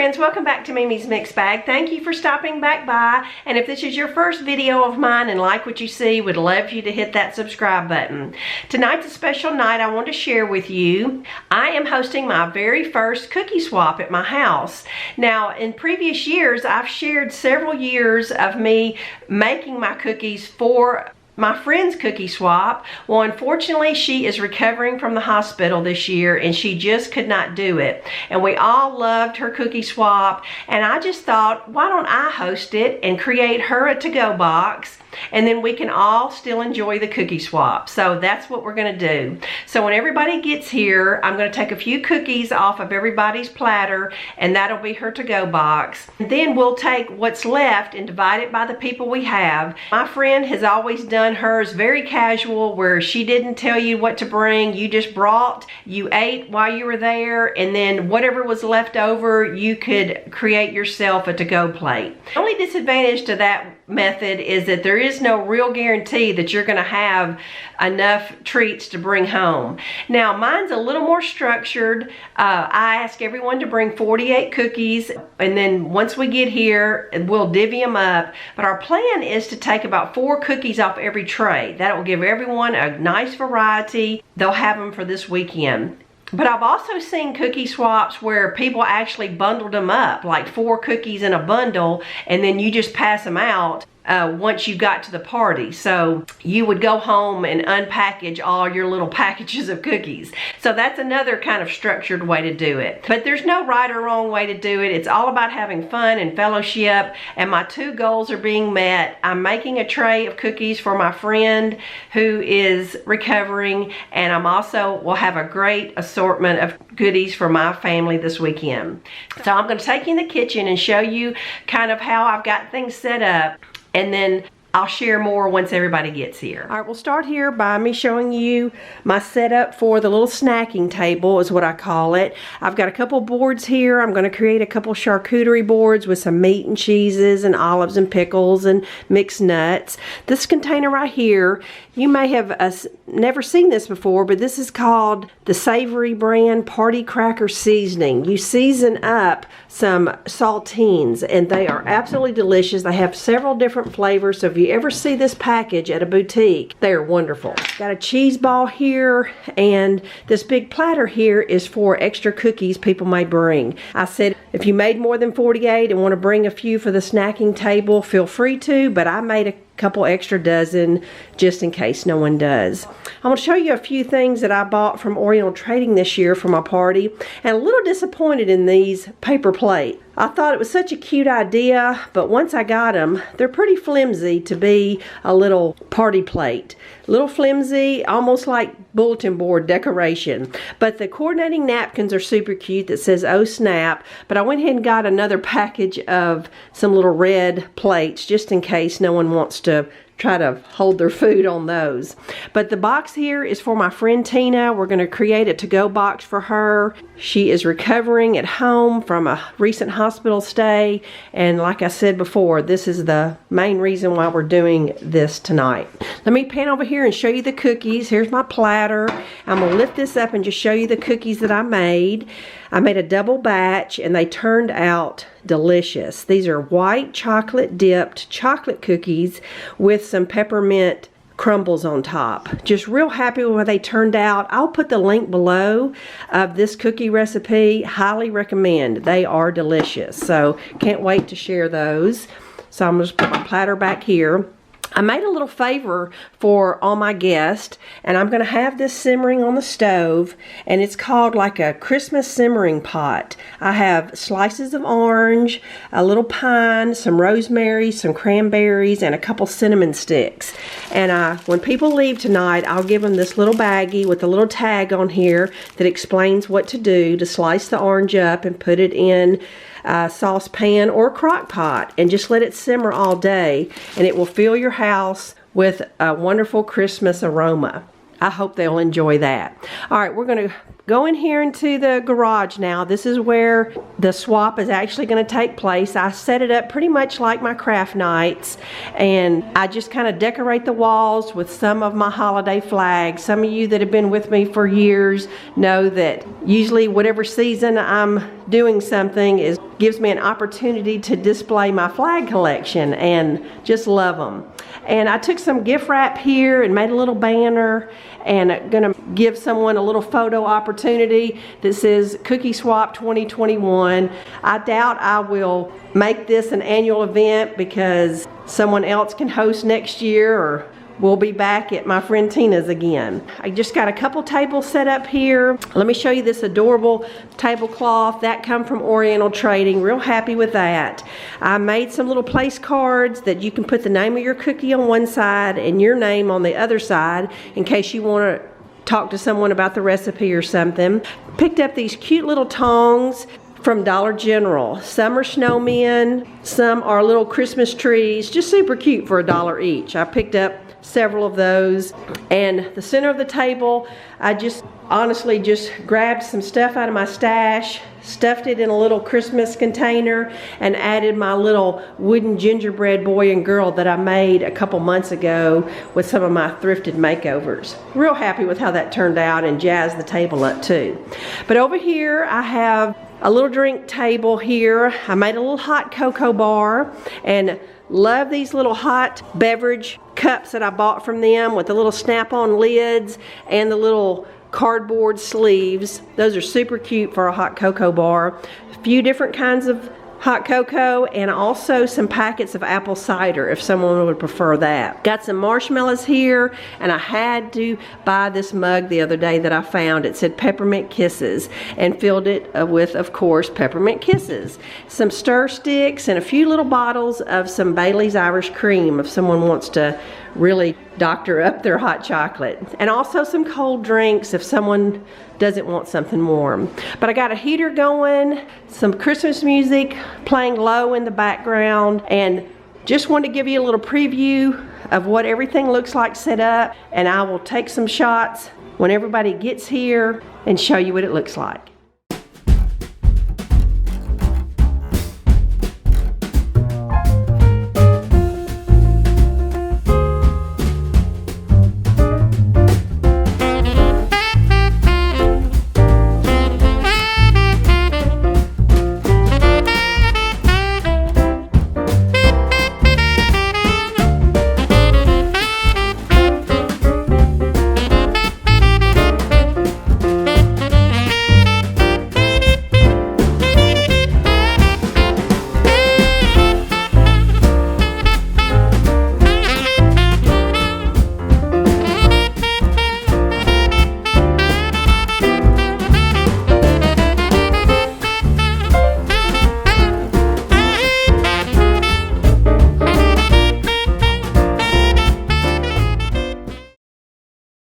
friends, welcome back to Mimi's Mixed Bag. Thank you for stopping back by, and if this is your first video of mine and like what you see, would love you to hit that subscribe button. Tonight's a special night I want to share with you. I am hosting my very first cookie swap at my house. Now, in previous years, I've shared several years of me making my cookies for my friend's cookie swap. Well, unfortunately, she is recovering from the hospital this year and she just could not do it. And we all loved her cookie swap, and I just thought, why don't I host it and create her a to-go box, and then we can all still enjoy the cookie swap. So that's what we're gonna do. So when everybody gets here, I'm gonna take a few cookies off of everybody's platter, and that'll be her to-go box. And then we'll take what's left and divide it by the people we have. My friend has always done hers very casual, where she didn't tell you what to bring. You just brought, you ate while you were there, and then whatever was left over, you could create yourself a to-go plate. The only disadvantage to that method is that there is no real guarantee that you're going to have enough treats to bring home. Now, mine's a little more structured. I ask everyone to bring 48 cookies, and then once we get here, we'll divvy them up. But our plan is to take about 4 cookies off every tray. That will give everyone a nice variety. They'll have them for this weekend. But I've also seen cookie swaps where people actually bundled them up, like 4 cookies in a bundle, and then you just pass them out once you got to the party. So you would go home and unpackage all your little packages of cookies. So that's another kind of structured way to do it. But there's no right or wrong way to do it. It's all about having fun and fellowship, and my 2 goals are being met. I'm making a tray of cookies for my friend who is recovering, and I'm also will have a great assortment of goodies for my family this weekend. So I'm going to take you in the kitchen and show you kind of how I've got things set up, and then I'll share more once everybody gets here. All right, we'll start here by me showing you my setup for the little snacking table, is what I call it. I've got a couple boards here. I'm going to create a couple charcuterie boards with some meat and cheeses and olives and pickles and mixed nuts. This container right here, you may have never seen this before, but this is called the Savory brand Party Cracker Seasoning. You season up some saltines, and they are absolutely delicious. They have several different flavors, so if you ever see this package at a boutique, they are wonderful. Got a cheese ball here, and this big platter here is for extra cookies people may bring. I said if you made more than 48 and want to bring a few for the snacking table, feel free to, but I made a couple extra dozen just in case no one does. I'm going to show you a few things that I bought from Oriental Trading this year for my party, and a little disappointed in these paper plates. I thought it was such a cute idea, but once I got them, they're pretty flimsy to be a little party plate. A little flimsy, almost like bulletin board decoration. But the coordinating napkins are super cute that says "Oh Snap," but I went ahead and got another package of some little red plates just in case no one wants to try to hold their food on those. But the box here is for my friend Tina. We're going to create a to-go box for her. She is recovering at home from a recent hospital stay, and like I said before, this is the main reason why we're doing this tonight. Let me pan over here and show you the cookies. Here's my platter. I'm going to lift this up and just show you the cookies that I made. I made a double batch, and they turned out delicious. These are white chocolate dipped chocolate cookies with some peppermint crumbles on top. Just real happy with how they turned out. I'll put the link below of this cookie recipe. Highly recommend. They are delicious. So can't wait to share those. So I'm going to put my platter back here. I made a little favor for all my guests, and I'm going to have this simmering on the stove, and it's called like a Christmas simmering pot. I have slices of orange, a little pine, some rosemary, some cranberries, and a couple cinnamon sticks. And when people leave tonight, I'll give them this little baggie with a little tag on here that explains what to do to slice the orange up and put it in saucepan or crock pot, and just let it simmer all day, and it will fill your house with a wonderful Christmas aroma. I hope they'll enjoy that. All right, we're going to going here into the garage now. This is where the swap is actually going to take place. I set it up pretty much like my craft nights, and I just kind of decorate the walls with some of my holiday flags. Some of you that have been with me for years know that usually whatever season I'm doing something gives me an opportunity to display my flag collection, and just love them. And I took some gift wrap here and made a little banner, and I'm gonna give someone a little photo opportunity that says Cookie Swap 2021. I doubt I will make this an annual event because someone else can host next year, or we'll be back at my friend Tina's again. I just got a couple tables set up here. Let me show you this adorable tablecloth. That come from Oriental Trading. Real happy with that. I made some little place cards that you can put the name of your cookie on one side and your name on the other side in case you want to talk to someone about the recipe or something. Picked up these cute little tongs from Dollar General. Some are snowmen, some are little Christmas trees, just super cute for $1 each. I picked up several of those. And the center of the table, I just honestly just grabbed some stuff out of my stash, stuffed it in a little Christmas container, and added my little wooden gingerbread boy and girl that I made a couple months ago with some of my thrifted makeovers. Real happy with how that turned out, and jazzed the table up too. But over here I have a little drink table here. I made a little hot cocoa bar, and love these little hot beverage cups that I bought from them with the little snap-on lids and the little cardboard sleeves. Those are super cute for a hot cocoa bar. A few different kinds of hot cocoa, and also some packets of apple cider if someone would prefer that. Got some marshmallows here, and I had to buy this mug the other day that I found. It said Peppermint Kisses, and filled it with, of course, Peppermint Kisses. Some stir sticks and a few little bottles of some Bailey's Irish Cream if someone wants to really doctor up their hot chocolate. And also some cold drinks if someone doesn't want something warm. But I got a heater going, some Christmas music playing low in the background, and just wanted to give you a little preview of what everything looks like set up, and I will take some shots when everybody gets here and show you what it looks like.